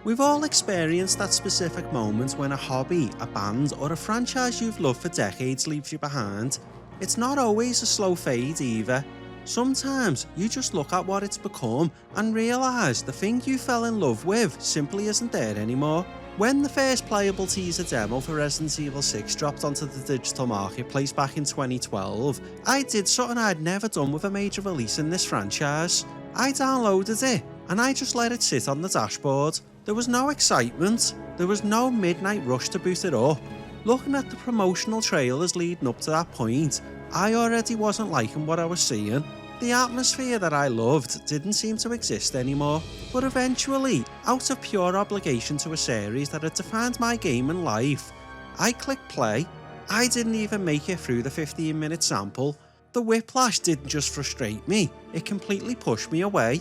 We've all experienced that specific moment when a hobby, a band, or a franchise you've loved for decades leaves you behind. It's not always a slow fade either. Sometimes you just look at what it's become and realise the thing you fell in love with simply isn't there anymore. When the first playable teaser demo for Resident Evil 6 dropped onto the digital marketplace back in 2012, I did something I'd never done with a major release in this franchise. I downloaded it and I just let it sit on the dashboard. There was no excitement, there was no midnight rush to boot it up. Looking at the promotional trailers leading up to that point, I already wasn't liking what I was seeing. The atmosphere that I loved didn't seem to exist anymore, but eventually, out of pure obligation to a series that had defined my gaming life, I clicked play. I didn't even make it through the 15-minute sample. The whiplash didn't just frustrate me, it completely pushed me away.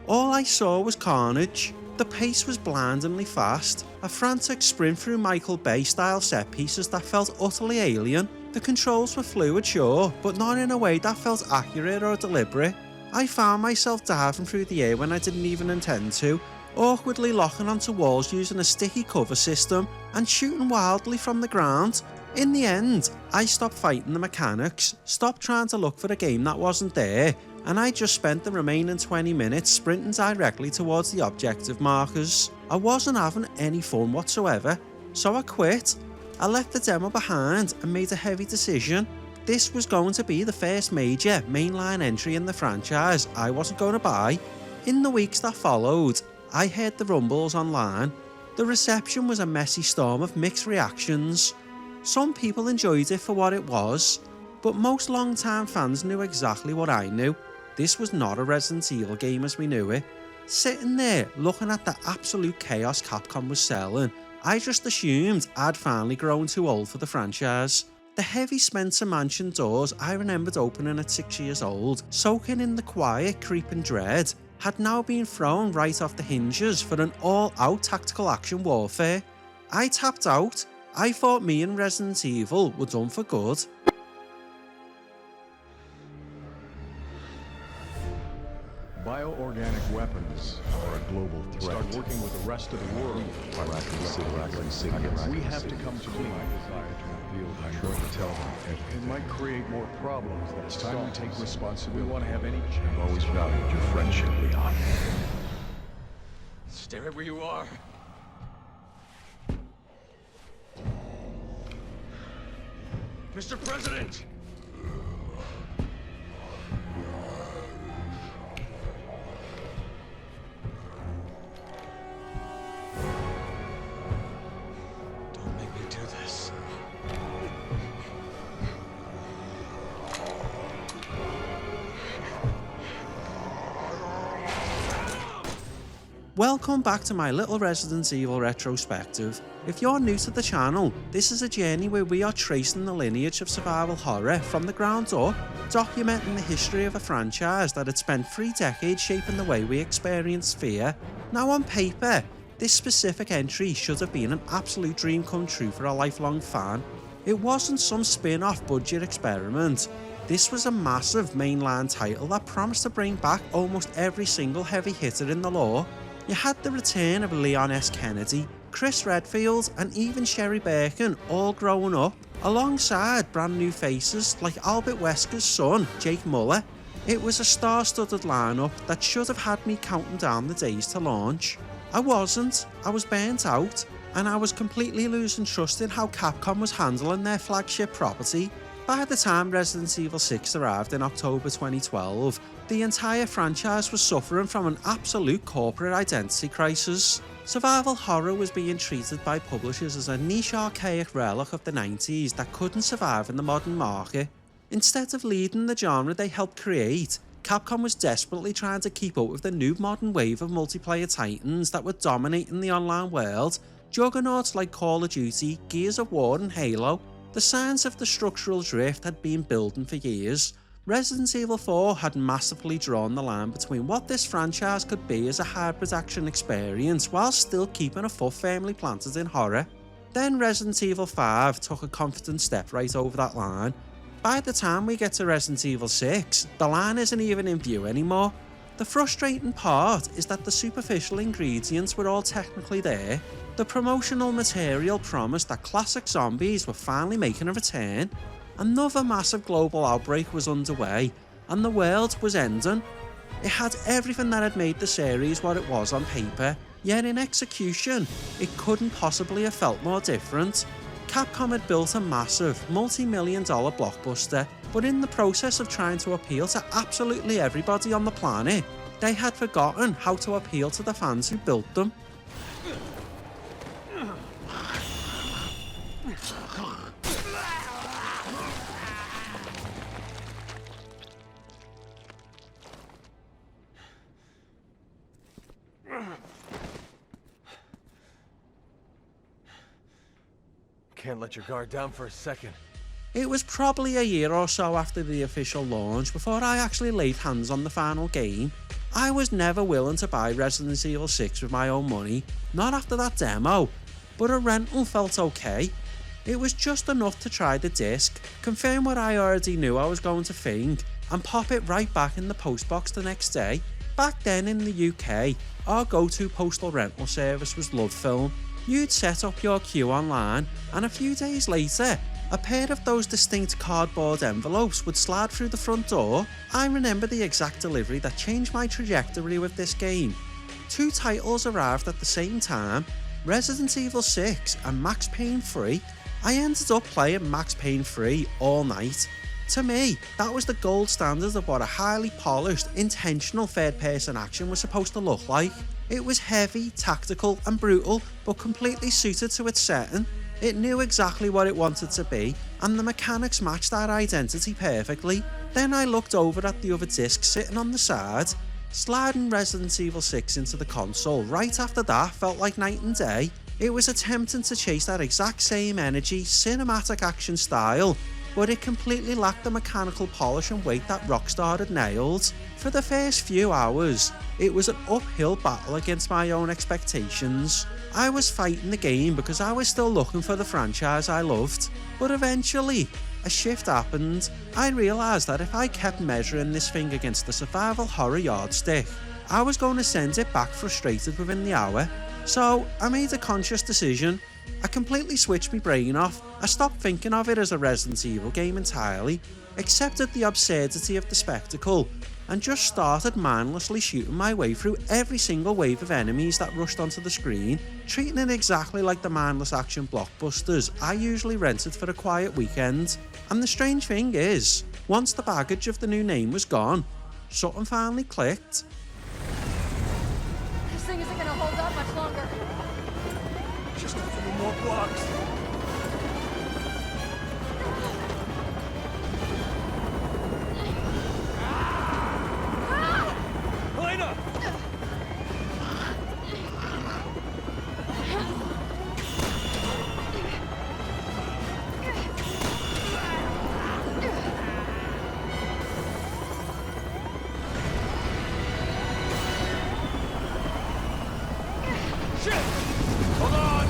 All I saw was carnage. The pace was blindingly fast, a frantic sprint through Michael Bay style set pieces that felt utterly alien. The controls were fluid, sure, but not in a way that felt accurate or deliberate. I found myself diving through the air when I didn't even intend to, awkwardly locking onto walls using a sticky cover system, and shooting wildly from the ground. In the end, I stopped fighting the mechanics, stopped trying to look for a game that wasn't there, and I just spent the remaining 20 minutes sprinting directly towards the objective markers. I wasn't having any fun whatsoever, so I quit. I left the demo behind and made a heavy decision. This was going to be the first major mainline entry in the franchise I wasn't going to buy. In the weeks that followed, I heard the rumbles online. The reception was a messy storm of mixed reactions. Some people enjoyed it for what it was, but most long-time fans knew exactly what I knew. This was not a Resident Evil game as we knew it. Sitting there looking at the absolute chaos Capcom was selling, I just assumed I'd finally grown too old for the franchise. The heavy Spencer Mansion doors I remembered opening at 6 years old, soaking in the quiet, creeping dread, had now been thrown right off the hinges for an all-out tactical action warfare. I tapped out. I thought me and Resident Evil were done for good. Bioorganic weapons are a global threat. Start working with the rest of the world. We have to come to my desire to reveal I'm going to tell them everything. It might create more problems than it's time we take responsibility. We want to have any chance. I've always valued your friendship, Leon. Stay right where you are. Mr. President! Don't make me do this. Welcome back to my little Resident Evil retrospective. If you're new to the channel, this is a journey where we are tracing the lineage of survival horror from the ground up, documenting the history of a franchise that had spent 3 decades shaping the way we experience fear. Now on paper, this specific entry should have been an absolute dream come true for a lifelong fan. It wasn't some spin-off budget experiment. This was a massive mainline title that promised to bring back almost every single heavy hitter in the lore. You had the return of Leon S. Kennedy, Chris Redfield, and even Sherry Birkin all growing up, alongside brand new faces like Albert Wesker's son, Jake Muller. It was a star-studded lineup that should have had me counting down the days to launch. I wasn't, I was burnt out, and I was completely losing trust in how Capcom was handling their flagship property. By the time Resident Evil 6 arrived in October 2012, the entire franchise was suffering from an absolute corporate identity crisis. Survival horror was being treated by publishers as a niche archaic relic of the 90s that couldn't survive in the modern market. Instead of leading the genre they helped create, Capcom was desperately trying to keep up with the new modern wave of multiplayer titans that were dominating the online world, juggernauts like Call of Duty, Gears of War and Halo. The signs of the structural drift had been building for years. Resident Evil 4 had massively drawn the line between what this franchise could be as a hybrid action experience while still keeping a foot firmly planted in horror. Then Resident Evil 5 took a confident step right over that line. By the time we get to Resident Evil 6, the line isn't even in view anymore. The frustrating part is that the superficial ingredients were all technically there. The promotional material promised that classic zombies were finally making a return. Another massive global outbreak was underway, and the world was ending. It had everything that had made the series what it was on paper, yet in execution, it couldn't possibly have felt more different. Capcom had built a massive, multi-million-dollar blockbuster, but in the process of trying to appeal to absolutely everybody on the planet, they had forgotten how to appeal to the fans who built them. Can't let your guard down for a second. It was probably a year or so after the official launch before I actually laid hands on the final game. I was never willing to buy Resident Evil 6 with my own money, not after that demo, but a rental felt okay. It was just enough to try the disc, confirm what I already knew I was going to think, and pop it right back in the postbox the next day. Back then in the UK, our go-to postal rental service was LoveFilm. You'd set up your queue online, and a few days later, a pair of those distinct cardboard envelopes would slide through the front door. I remember the exact delivery that changed my trajectory with this game. 2 titles arrived at the same time, Resident Evil 6 and Max Payne 3. I ended up playing Max Payne 3 all night. To me, that was the gold standard of what a highly polished, intentional third-person action was supposed to look like. It was heavy, tactical and brutal, but completely suited to its setting. It knew exactly what it wanted to be, and the mechanics matched that identity perfectly. Then I looked over at the other disc sitting on the side. Sliding Resident Evil 6 into the console right after that felt like night and day. It was attempting to chase that exact same energy, cinematic action style, but it completely lacked the mechanical polish and weight that Rockstar had nailed. For the first few hours, it was an uphill battle against my own expectations. I was fighting the game because I was still looking for the franchise I loved, but eventually, a shift happened. I realised that if I kept measuring this thing against the survival horror yardstick, I was going to send it back frustrated within the hour. So I made a conscious decision. I completely switched my brain off. I stopped thinking of it as a Resident Evil game entirely, accepted the absurdity of the spectacle, and just started mindlessly shooting my way through every single wave of enemies that rushed onto the screen, treating it exactly like the mindless action blockbusters I usually rented for a quiet weekend. And the strange thing is, once the baggage of the new name was gone, something finally clicked. This thing isn't gonna hold up much longer. Just a few more blocks. Elena! Shit! Hold on!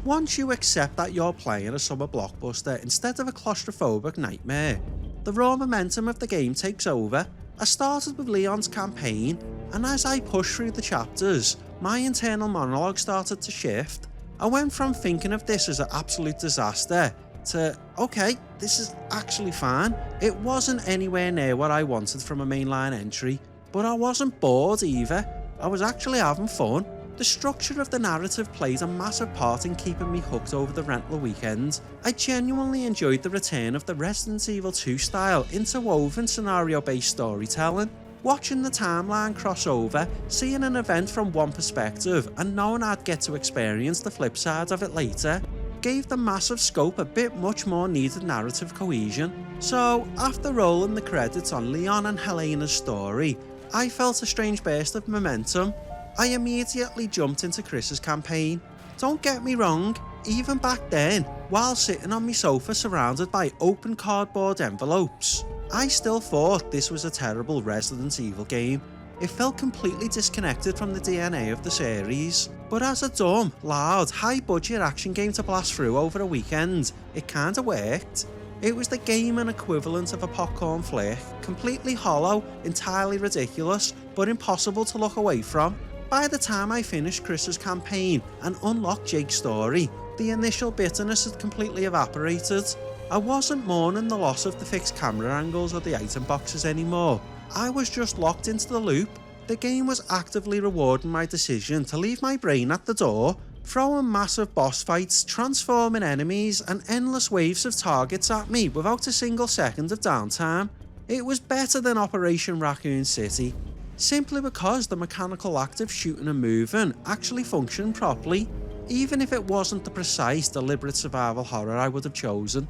Once you accept that you're playing a summer blockbuster instead of a claustrophobic nightmare, the raw momentum of the game takes over. I started with Leon's campaign, and as I pushed through the chapters, my internal monologue started to shift. I went from thinking of this as an absolute disaster to, okay, this is actually fine. It wasn't anywhere near what I wanted from a mainline entry, but I wasn't bored either. I was actually having fun. The structure of the narrative played a massive part in keeping me hooked over the rental weekend. I genuinely enjoyed the return of the Resident Evil 2 style interwoven scenario-based storytelling. Watching the timeline cross over, seeing an event from one perspective and knowing I'd get to experience the flip side of it later, gave the massive scope a bit much more needed narrative cohesion. So, after rolling the credits on Leon and Helena's story, I felt a strange burst of momentum. I immediately jumped into Chris's campaign. Don't get me wrong, even back then, while sitting on my sofa surrounded by open cardboard envelopes, I still thought this was a terrible Resident Evil game. it felt completely disconnected from the DNA of the series. But as a dumb, loud, high-budget action game to blast through over a weekend, it kinda worked. It was the gaming equivalent of a popcorn flick, completely hollow, entirely ridiculous, but impossible to look away from. By the time I finished Chris's campaign and unlocked Jake's story, the initial bitterness had completely evaporated. I wasn't mourning the loss of the fixed camera angles or the item boxes anymore. I was just locked into the loop. The game was actively rewarding my decision to leave my brain at the door, throwing massive boss fights, transforming enemies, and endless waves of targets at me without a single second of downtime. It was better than Operation Raccoon City, simply because the mechanical act of shooting and moving actually functioned properly, even if it wasn't the precise, deliberate survival horror I would have chosen.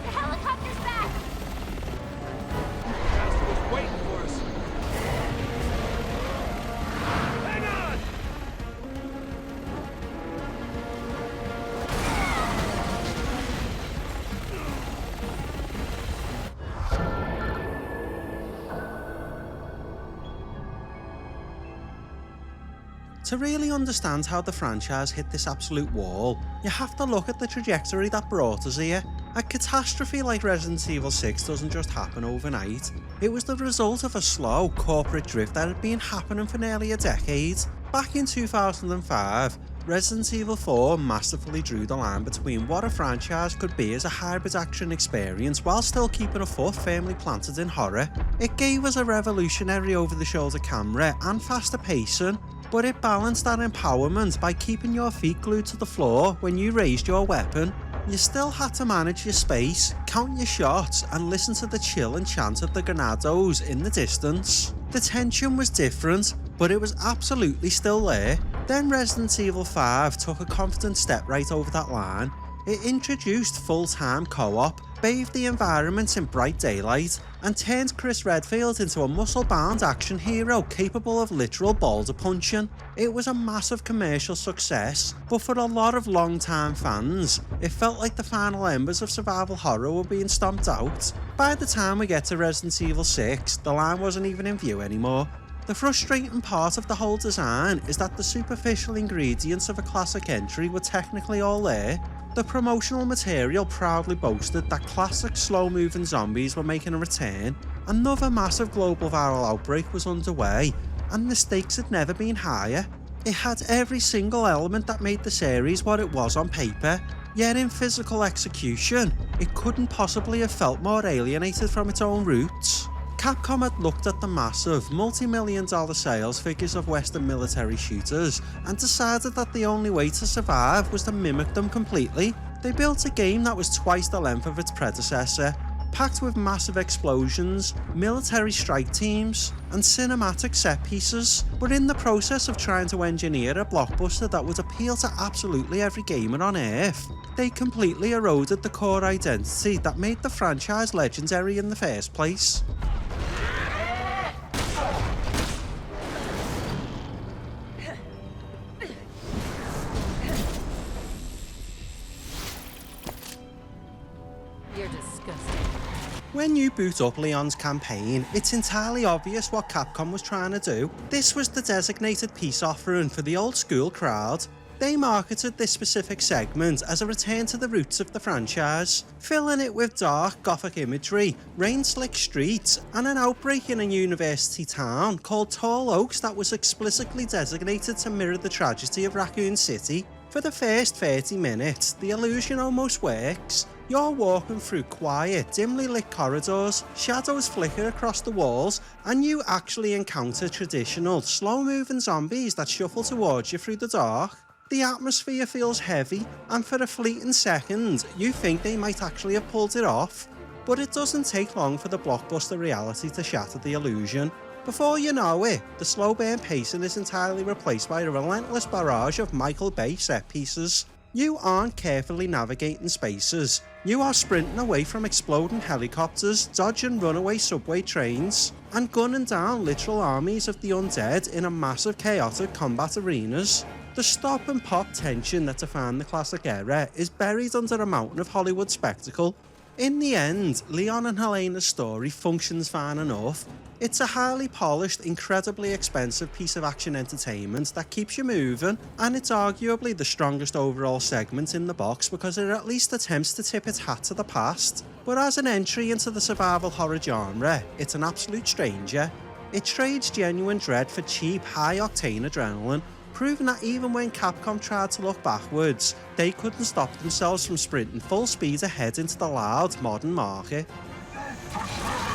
The helicopter's back! Bastard was waiting for us. Hang on! To really understand how the franchise hit this absolute wall, you have to look at the trajectory that brought us here. A catastrophe like Resident Evil 6 doesn't just happen overnight. It was the result of a slow corporate drift that had been happening for nearly a decade. Back in 2005, Resident Evil 4 masterfully drew the line between what a franchise could be as a hybrid action experience while still keeping a foot firmly planted in horror. It gave us a revolutionary over-the-shoulder camera and faster pacing, but it balanced that empowerment by keeping your feet glued to the floor when you raised your weapon. You still had to manage your space, count your shots, and listen to the chill and chant of the granados in the distance. The tension was different, but it was absolutely still there. Then Resident Evil 5 took a confident step right over that line. It introduced full-time co-op, bathed the environments in bright daylight, and turned Chris Redfield into a muscle-bound action hero capable of literal boulder punching. It was a massive commercial success, but for a lot of long-time fans, it felt like the final embers of survival horror were being stomped out. By the time we get to Resident Evil 6, the line wasn't even in view anymore. The frustrating part of the whole design is that the superficial ingredients of a classic entry were technically all there. The promotional material proudly boasted that classic slow-moving zombies were making a return, another massive global viral outbreak was underway, and the stakes had never been higher. It had every single element that made the series what it was on paper, yet in physical execution, it couldn't possibly have felt more alienated from its own roots. Capcom had looked at the massive, multi-million-dollar sales figures of Western military shooters and decided that the only way to survive was to mimic them completely. They built a game that was twice the length of its predecessor, packed with massive explosions, military strike teams, and cinematic set pieces, but in the process of trying to engineer a blockbuster that would appeal to absolutely every gamer on Earth, they completely eroded the core identity that made the franchise legendary in the first place. You're disgusting. When you boot up Leon's campaign, it's entirely obvious what Capcom was trying to do. This was the designated peace offering for the old school crowd. They marketed this specific segment as a return to the roots of the franchise, filling it with dark gothic imagery, rain-slick streets, and an outbreak in a university town called Tall Oaks that was explicitly designated to mirror the tragedy of Raccoon City. For the first 30 minutes, the illusion almost works. You're walking through quiet, dimly lit corridors, shadows flicker across the walls, and you actually encounter traditional, slow-moving zombies that shuffle towards you through the dark. The atmosphere feels heavy, and for a fleeting second, you think they might actually have pulled it off. But it doesn't take long for the blockbuster reality to shatter the illusion. Before you know it, the slow burn pacing is entirely replaced by a relentless barrage of Michael Bay set pieces. You aren't carefully navigating spaces. You are sprinting away from exploding helicopters, dodging runaway subway trains, and gunning down literal armies of the undead in a massive chaotic combat arenas. The stop and pop tension that defined the classic era is buried under a mountain of Hollywood spectacle. In the end, Leon and Helena's story functions fine enough. It's a highly polished, incredibly expensive piece of action entertainment that keeps you moving, and it's arguably the strongest overall segment in the box because it at least attempts to tip its hat to the past. But as an entry into the survival horror genre, it's an absolute stranger. It trades genuine dread for cheap, high-octane adrenaline, proving that even when Capcom tried to look backwards, they couldn't stop themselves from sprinting full speed ahead into the loud, modern market. Leon, hurry!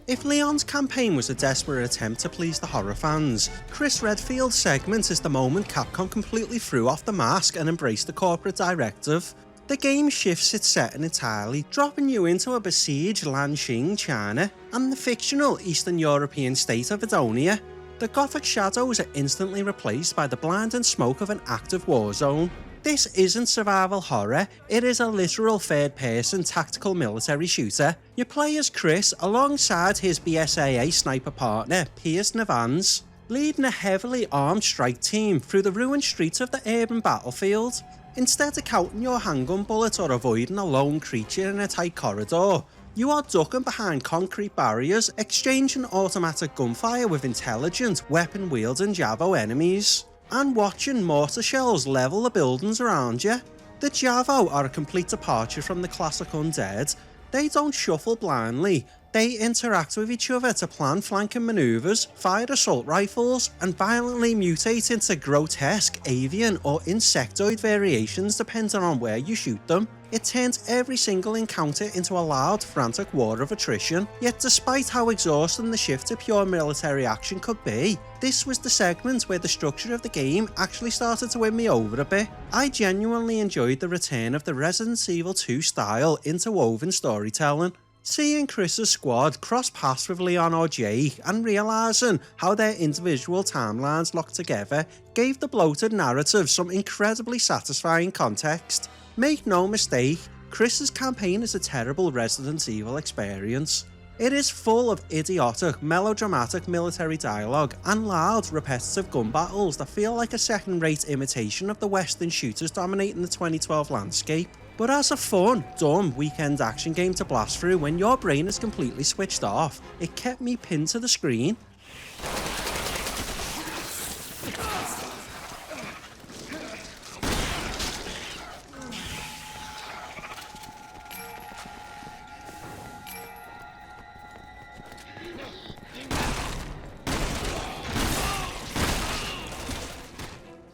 If Leon's campaign was a desperate attempt to please the horror fans, Chris Redfield's segment is the moment Capcom completely threw off the mask and embraced the corporate directive. The game shifts its setting entirely, dropping you into a besieged Lanxing, China, and the fictional Eastern European state of Edonia. The gothic shadows are instantly replaced by the blinding smoke of an active war zone. This isn't survival horror, it is a literal third-person tactical military shooter. You play as Chris alongside his BSAA sniper partner, Piers Navans, leading a heavily armed strike team through the ruined streets of the urban battlefield. Instead of counting your handgun bullets or avoiding a lone creature in a tight corridor, you are ducking behind concrete barriers, exchanging automatic gunfire with intelligent, weapon-wielding Javo enemies, and watching mortar shells level the buildings around you. The Javo are a complete departure from the classic undead. They don't shuffle blindly, they interact with each other to plan flanking maneuvers, fire assault rifles, and violently mutate into grotesque avian or insectoid variations depending on where you shoot them. It turns every single encounter into a loud, frantic war of attrition, yet despite how exhausting the shift to pure military action could be, this was the segment where the structure of the game actually started to win me over a bit. I genuinely enjoyed the return of the Resident Evil 2 style interwoven storytelling. Seeing Chris's squad cross paths with Leon or Jake and realising how their individual timelines locked together gave the bloated narrative some incredibly satisfying context. Make no mistake, Chris's campaign is a terrible Resident Evil experience. It is full of idiotic, melodramatic military dialogue and loud, repetitive gun battles that feel like a second-rate imitation of the Western shooters dominating the 2012 landscape. But as a fun, dumb weekend action game to blast through when your brain is completely switched off, it kept me pinned to the screen.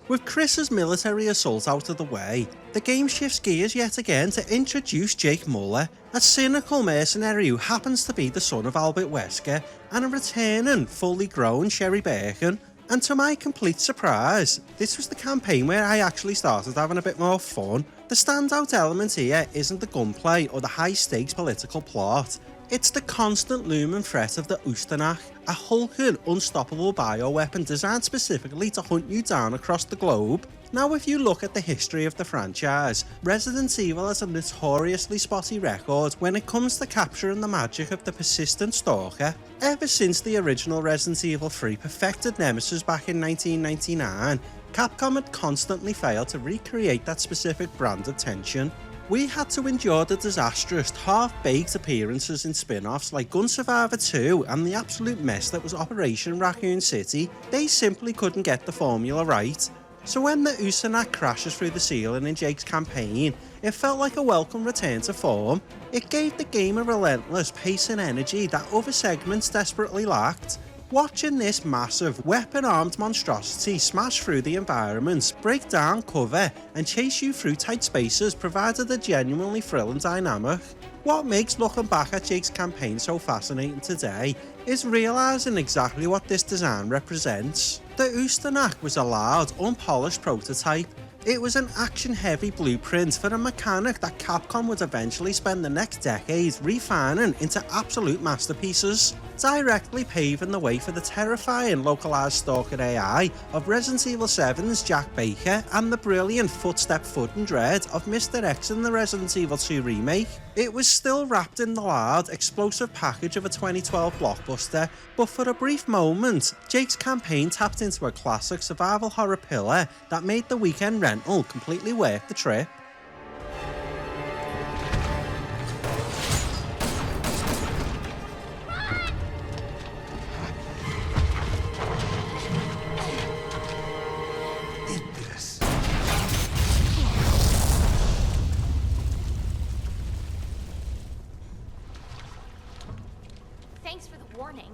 With Chris's military assault out of the way, the game shifts gears yet again to introduce Jake Muller, a cynical mercenary who happens to be the son of Albert Wesker, and a returning, fully grown Sherry Birkin. And to my complete surprise, this was the campaign where I actually started having a bit more fun. The standout element here isn't the gunplay or the high-stakes political plot. It's the constant looming threat of the Ustanach, a hulking, unstoppable bioweapon designed specifically to hunt you down across the globe. Now, if you look at the history of the franchise, Resident Evil has a notoriously spotty record when it comes to capturing the magic of the persistent stalker. Ever since the original Resident Evil 3 perfected Nemesis back in 1999, Capcom had constantly failed to recreate that specific brand of tension. We had to endure the disastrous, half-baked appearances in spin-offs like Gun Survivor 2 and the absolute mess that was Operation Raccoon City. They simply couldn't get the formula right. So when the Usanak crashes through the ceiling in Jake's campaign, it felt like a welcome return to form. It gave the game a relentless pace and energy that other segments desperately lacked. Watching this massive, weapon-armed monstrosity smash through the environments, break down cover, and chase you through tight spaces provided a genuinely thrilling dynamic. What makes looking back at Jake's campaign so fascinating today is realising exactly what this design represents. The Ustanach was a loud, unpolished prototype, It was an action-heavy blueprint for a mechanic that Capcom would eventually spend the next decade refining into absolute masterpieces, directly paving the way for the terrifying localized stalker AI of Resident Evil 7's Jack Baker and the brilliant footstep foot and dread of Mr. X in the Resident Evil 2 remake. It was still wrapped in the loud, explosive package of a 2012 blockbuster, but for a brief moment, Jake's campaign tapped into a classic survival horror pillar that made the weekend rental completely worth the trip. Thanks for the warning.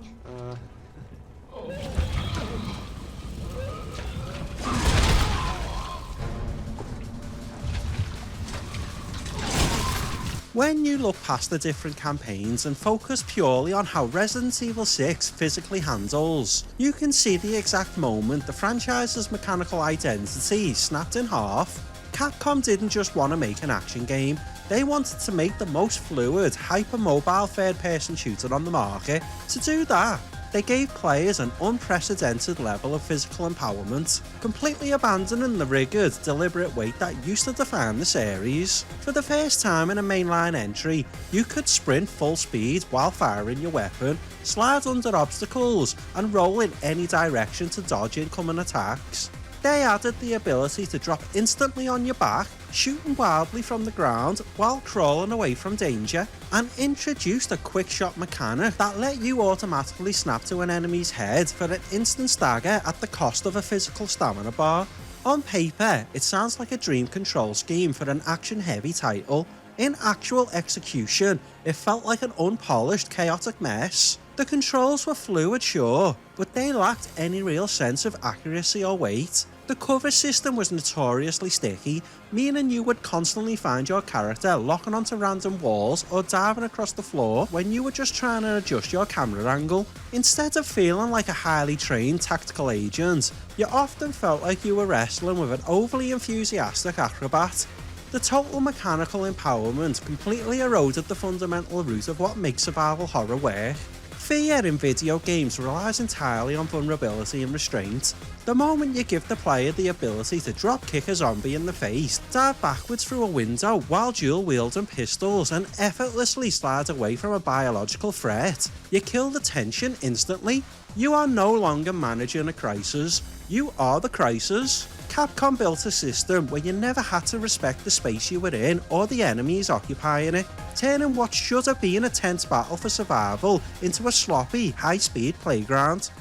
When you look past the different campaigns and focus purely on how Resident Evil 6 physically handles, you can see the exact moment the franchise's mechanical identity snapped in half. Capcom didn't just want to make an action game, they wanted to make the most fluid, hyper-mobile third-person shooter on the market. To do that, they gave players an unprecedented level of physical empowerment, completely abandoning the rigid, deliberate weight that used to define the series. For the first time in a mainline entry, you could sprint full speed while firing your weapon, slide under obstacles, and roll in any direction to dodge incoming attacks. They added the ability to drop instantly on your back, shooting wildly from the ground while crawling away from danger, and introduced a quick shot mechanic that let you automatically snap to an enemy's head for an instant stagger at the cost of a physical stamina bar. On paper, it sounds like a dream control scheme for an action-heavy title. In actual execution, it felt like an unpolished, chaotic mess. The controls were fluid, sure, but they lacked any real sense of accuracy or weight. The cover system was notoriously sticky, meaning you would constantly find your character locking onto random walls or diving across the floor when you were just trying to adjust your camera angle. Instead of feeling like a highly trained tactical agent, you often felt like you were wrestling with an overly enthusiastic acrobat. The total mechanical empowerment completely eroded the fundamental root of what makes survival horror work. Fear in video games relies entirely on vulnerability and restraint. The moment you give the player the ability to drop kick a zombie in the face, dive backwards through a window while dual wielding pistols, and effortlessly slide away from a biological threat, you kill the tension instantly. You are no longer managing a crisis, you are the crisis. Capcom built a system where you never had to respect the space you were in or the enemies occupying it, turning what should have been a tense battle for survival into a sloppy, high-speed playground.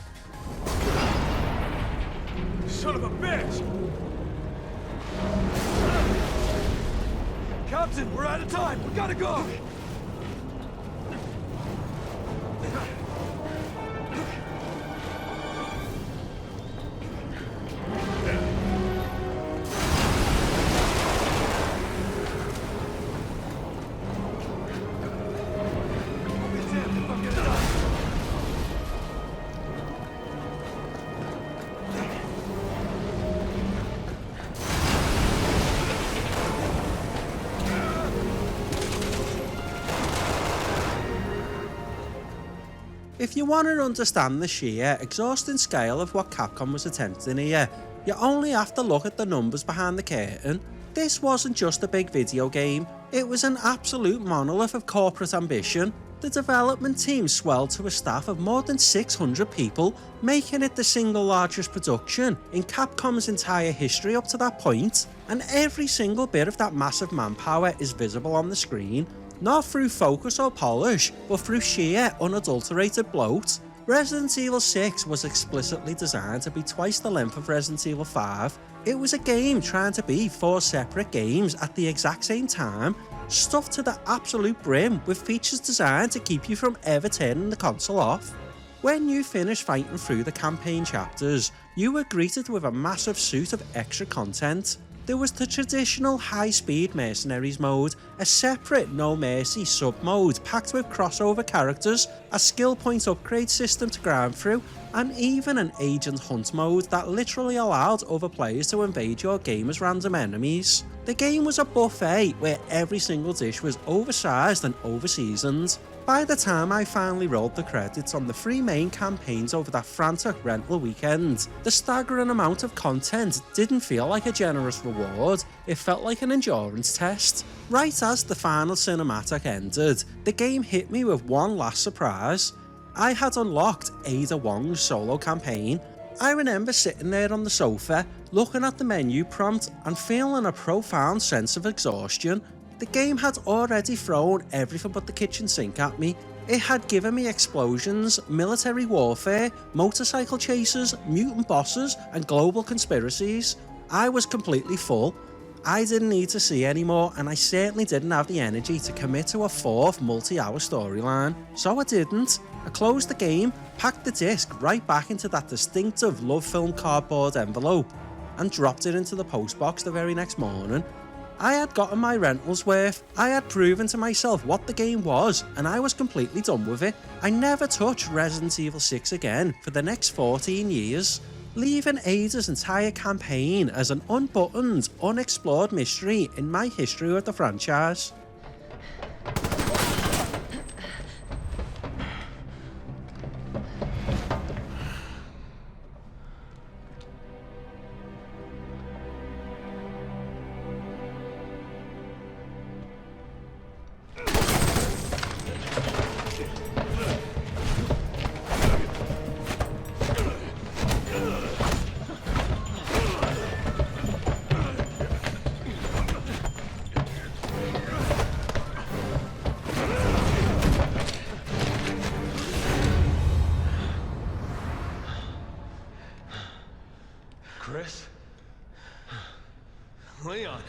Son of a bitch! Captain, we're out of time! We gotta go! If you want to understand the sheer, exhausting scale of what Capcom was attempting here, you only have to look at the numbers behind the curtain. This wasn't just a big video game, it was an absolute monolith of corporate ambition. The development team swelled to a staff of more than 600 people, making it the single largest production in Capcom's entire history up to that point, and every single bit of that massive manpower is visible on the screen. Not through focus or polish, but through sheer, unadulterated bloat. Resident Evil 6 was explicitly designed to be twice the length of Resident Evil 5. It was a game trying to be 4 separate games at the exact same time, stuffed to the absolute brim with features designed to keep you from ever turning the console off. When you finished fighting through the campaign chapters, you were greeted with a massive suite of extra content. There was the traditional high-speed mercenaries mode, a separate no mercy sub-mode packed with crossover characters, a skill point upgrade system to grind through, and even an agent hunt mode that literally allowed other players to invade your game as random enemies. The game was a buffet where every single dish was oversized and overseasoned. By the time I finally rolled the credits on the 3 main campaigns over that frantic rental weekend, the staggering amount of content didn't feel like a generous reward, it felt like an endurance test. Right as the final cinematic ended, the game hit me with one last surprise. I had unlocked Ada Wong's solo campaign. I remember sitting there on the sofa, looking at the menu prompt and feeling a profound sense of exhaustion. The game had already thrown everything but the kitchen sink at me. It had given me explosions, military warfare, motorcycle chases, mutant bosses, and global conspiracies. I was completely full. I didn't need to see anymore, and I certainly didn't have the energy to commit to a 4th multi-hour storyline. So I didn't. I closed the game, packed the disc right back into that distinctive love film cardboard envelope, and dropped it into the postbox the very next morning. I had gotten my rentals worth, I had proven to myself what the game was, and I was completely done with it. I never touched Resident Evil 6 again for the next 14 years, leaving Ada's entire campaign as an unbuttoned, unexplored mystery in my history of the franchise. Chris? Leon?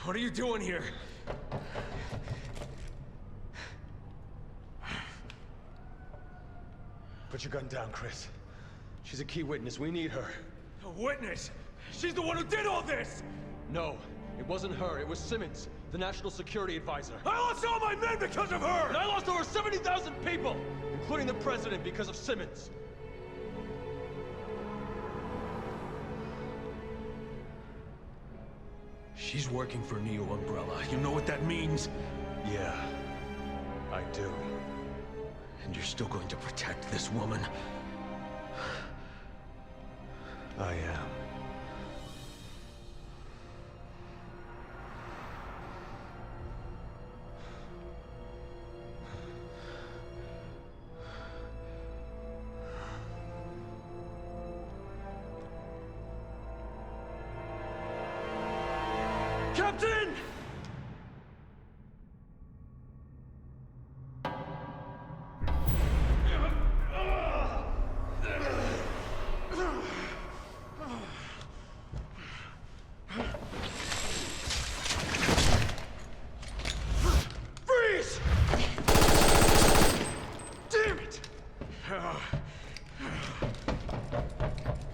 What are you doing here? Put your gun down, Chris. She's a key witness. We need her. A witness? She's the one who did all this! No, it wasn't her. It was Simmons, the national security advisor. I lost all my men because of her! And I lost over 70,000 people, including the president, because of Simmons. She's working for Neo Umbrella. You know what that means? Yeah, I do. And you're still going to protect this woman? I am. Captain! Freeze! Damn it!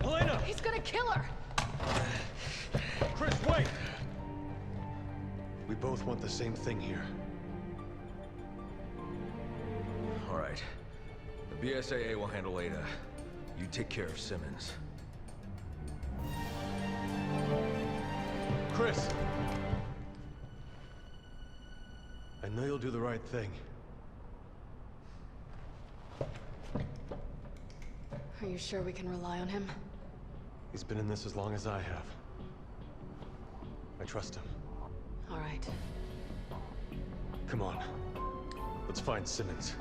Helena! He's gonna kill her! Chris, wait! We both want the same thing here. All right. The BSAA will handle Ada. You take care of Simmons. Chris! I know you'll do the right thing. Are you sure we can rely on him? He's been in this as long as I have. I trust him. All right. Come on. Let's find Simmons.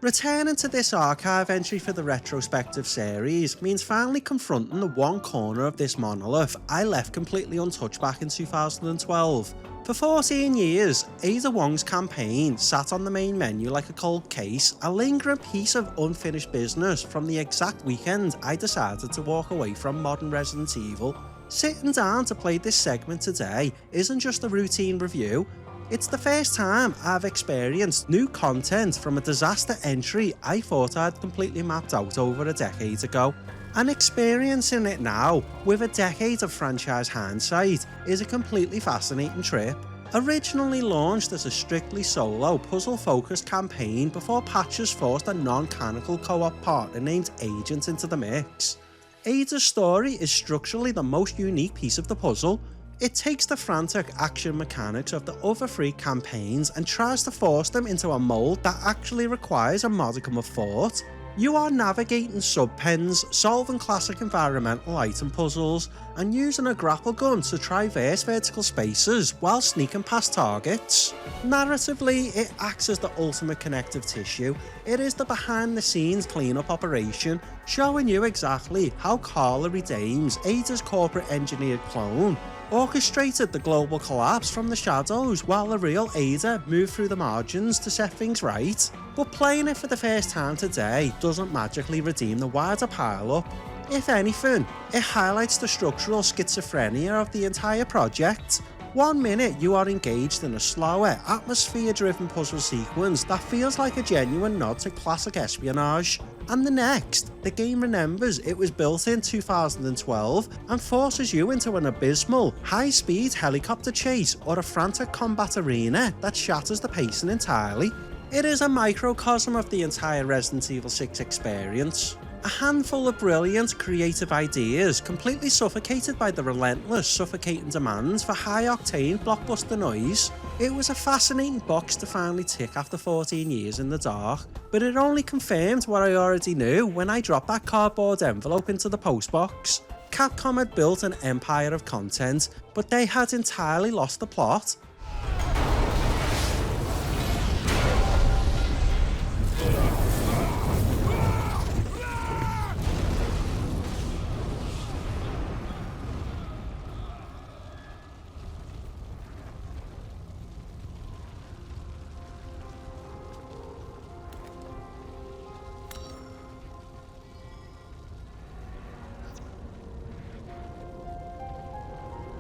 Returning to this archive entry for the Retrospective series means finally confronting the one corner of this monolith I left completely untouched back in 2012. For 14 years, Ada Wong's campaign sat on the main menu like a cold case, a lingering piece of unfinished business from the exact weekend I decided to walk away from modern Resident Evil. Sitting down to play this segment today isn't just a routine review, it's the first time I've experienced new content from a disaster entry I thought I'd completely mapped out over a decade ago. and experiencing it now, with a decade of franchise hindsight, is a completely fascinating trip. Originally launched as a strictly solo, puzzle-focused campaign before patches forced a non-canonical co-op partner named Agent into the mix, Ada's story is structurally the most unique piece of the puzzle. It takes the frantic action mechanics of the other 3 campaigns and tries to force them into a mold that actually requires a modicum of thought. You are navigating sub-pens, solving classic environmental item puzzles, and using a grapple gun to traverse vertical spaces while sneaking past targets. Narratively, it acts as the ultimate connective tissue. It is the behind-the-scenes cleanup operation, showing you exactly how Carla redeems Ada's corporate engineered clone, orchestrated the global collapse from the shadows while the real Ada moved through the margins to set things right. But playing it for the first time today doesn't magically redeem the wider pile-up. If anything, it highlights the structural schizophrenia of the entire project. One minute you are engaged in a slower, atmosphere-driven puzzle sequence that feels like a genuine nod to classic espionage, and the next, the game remembers it was built in 2012 and forces you into an abysmal, high-speed helicopter chase or a frantic combat arena that shatters the pacing entirely. It is a microcosm of the entire Resident Evil 6 experience. A handful of brilliant, creative ideas completely suffocated by the relentless, suffocating demands for high-octane blockbuster noise. It was a fascinating box to finally tick after 14 years in the dark, but it only confirmed what I already knew when I dropped that cardboard envelope into the postbox. Capcom had built an empire of content, but they had entirely lost the plot.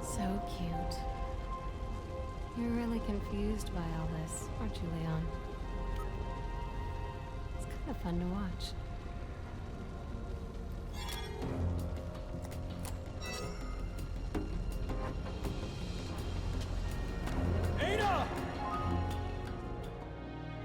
So cute. You're really confused by all this, aren't you, Leon? It's kind of fun to watch.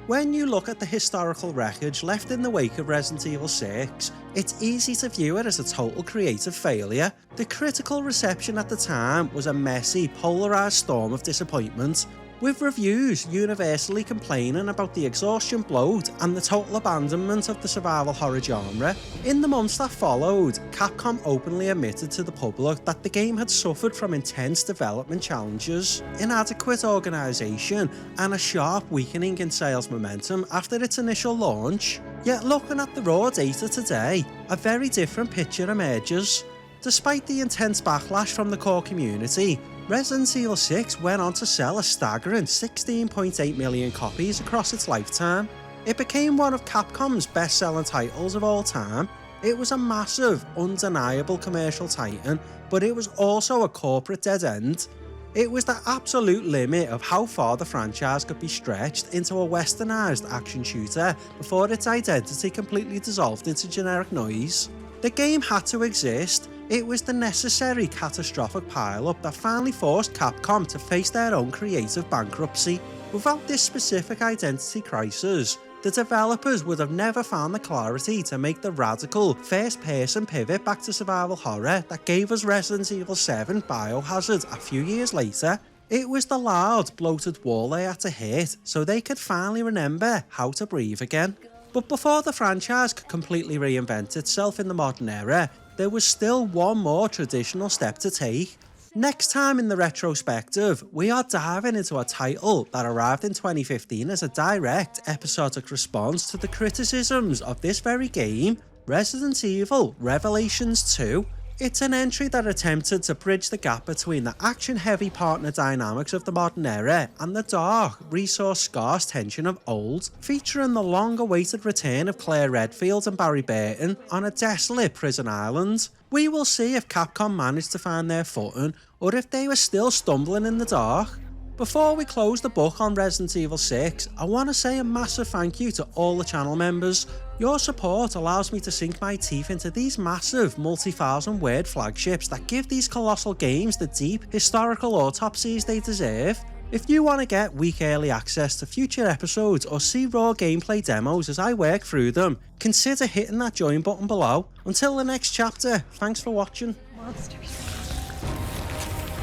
When you look at the historical wreckage left in the wake of Resident Evil 6, it's easy to view it as a total creative failure. The critical reception at the time was a messy, polarised storm of disappointment, with reviews universally complaining about the exhaustion bloat and the total abandonment of the survival horror genre. In the months that followed, Capcom openly admitted to the public that the game had suffered from intense development challenges, inadequate organisation, and a sharp weakening in sales momentum after its initial launch. Yet looking at the raw data today, a very different picture emerges. Despite the intense backlash from the core community, Resident Evil 6 went on to sell a staggering 16.8 million copies across its lifetime. It became one of Capcom's best-selling titles of all time. It was a massive, undeniable commercial titan, but it was also a corporate dead end. It was the absolute limit of how far the franchise could be stretched into a westernised action shooter before its identity completely dissolved into generic noise. The game had to exist. It was the necessary catastrophic pile-up that finally forced Capcom to face their own creative bankruptcy. Without this specific identity crisis, the developers would have never found the clarity to make the radical, first-person pivot back to survival horror that gave us Resident Evil 7 Biohazard a few years later. It was the loud, bloated wall they had to hit so they could finally remember how to breathe again. But before the franchise could completely reinvent itself in the modern era, there was still one more traditional step to take. Next time in the retrospective, we are diving into a title that arrived in 2015 as a direct, episodic response to the criticisms of this very game, Resident Evil Revelations 2. It's an entry that attempted to bridge the gap between the action-heavy partner dynamics of the modern era and the dark, resource-scarce tension of old, featuring the long-awaited return of Claire Redfield and Barry Burton on a desolate prison island. We will see if Capcom managed to find their footing, or if they were still stumbling in the dark. Before we close the book on Resident Evil 6, I want to say a massive thank you to all the channel members. Your support allows me to sink my teeth into these massive multi-thousand word flagships that give these colossal games the deep historical autopsies they deserve. If you want to get week early access to future episodes or see raw gameplay demos as I work through them, consider hitting that join button below. Until the next chapter, thanks for watching. Monsters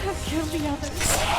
have killed the others.